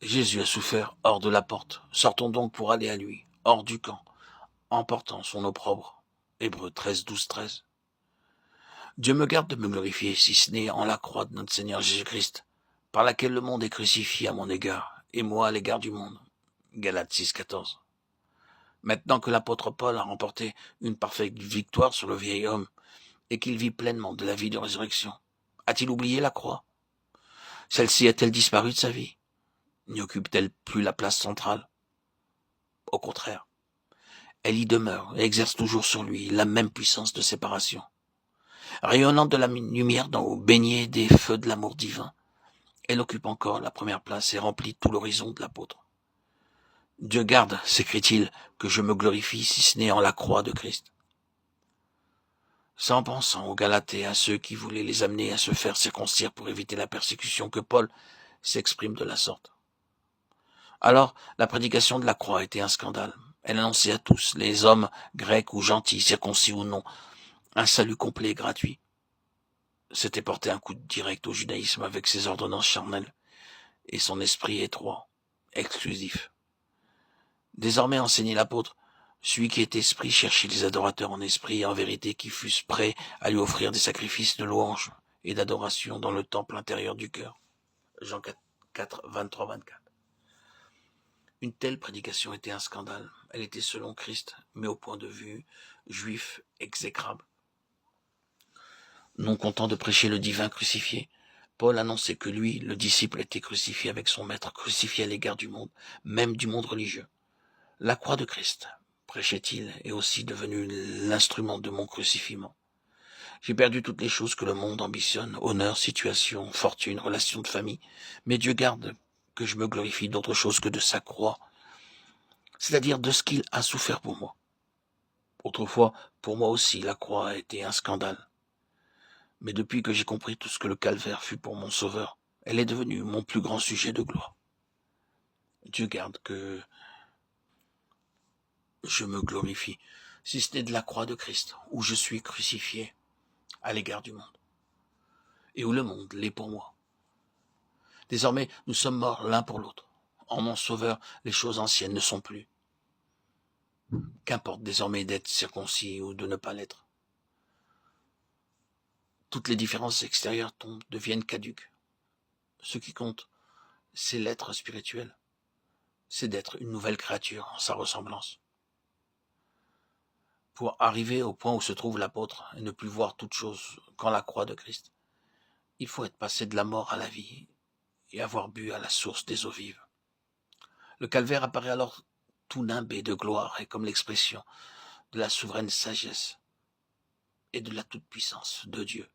Jésus a souffert hors de la porte. Sortons donc pour aller à lui, hors du camp, emportant son opprobre. Hébreux 13, 12, 13. Dieu me garde de me glorifier, si ce n'est en la croix de notre Seigneur Jésus-Christ, par laquelle le monde est crucifié à mon égard, et moi à l'égard du monde. Galates 6, 14. Maintenant que l'apôtre Paul a remporté une parfaite victoire sur le vieil homme, et qu'il vit pleinement de la vie de résurrection, a-t-il oublié la croix? Celle-ci a-t-elle disparu de sa vie? N'y occupe-t-elle plus la place centrale? Au contraire, elle y demeure et exerce toujours sur lui la même puissance de séparation. Rayonnante de la lumière d'en haut, baignée des feux de l'amour divin, elle occupe encore la première place et remplit tout l'horizon de l'apôtre. Dieu garde, s'écrie-t-il, que je me glorifie si ce n'est en la croix de Christ. Sans pensant aux Galates et à ceux qui voulaient les amener à se faire circoncire pour éviter la persécution, que Paul s'exprime de la sorte. Alors, la prédication de la croix était un scandale. Elle annonçait à tous, les hommes grecs ou gentils, circoncis ou non, un salut complet et gratuit. C'était porter un coup direct au judaïsme avec ses ordonnances charnelles et son esprit étroit, exclusif. Désormais, enseignait l'apôtre, celui qui est esprit cherchait les adorateurs en esprit et en vérité qui fussent prêts à lui offrir des sacrifices de louange et d'adoration dans le temple intérieur du cœur. Jean 4, 23, 24. Une telle prédication était un scandale. Elle était selon Christ, mais au point de vue juif exécrable. Non content de prêcher le divin crucifié, Paul annonçait que lui, le disciple, était crucifié avec son maître, crucifié à l'égard du monde, même du monde religieux. La croix de Christ, prêchait-il, est aussi devenue l'instrument de mon crucifiement. J'ai perdu toutes les choses que le monde ambitionne, honneur, situation, fortune, relations de famille, mais Dieu garde que je me glorifie d'autre chose que de sa croix, c'est-à-dire de ce qu'il a souffert pour moi. Autrefois, pour moi aussi, la croix a été un scandale. Mais depuis que j'ai compris tout ce que le calvaire fut pour mon sauveur, elle est devenue mon plus grand sujet de gloire. Dieu garde que je me glorifie, si ce n'est de la croix de Christ, où je suis crucifié à l'égard du monde, et où le monde l'est pour moi. Désormais, nous sommes morts l'un pour l'autre. En mon sauveur, les choses anciennes ne sont plus. Qu'importe désormais d'être circoncis ou de ne pas l'être. Toutes les différences extérieures tombent, deviennent caduques. Ce qui compte, c'est l'être spirituel. C'est d'être une nouvelle créature en sa ressemblance. Pour arriver au point où se trouve l'apôtre et ne plus voir toute chose qu'en la croix de Christ, il faut être passé de la mort à la vie et avoir bu à la source des eaux vives. Le calvaire apparaît alors tout nimbé de gloire et comme l'expression de la souveraine sagesse et de la toute-puissance de Dieu.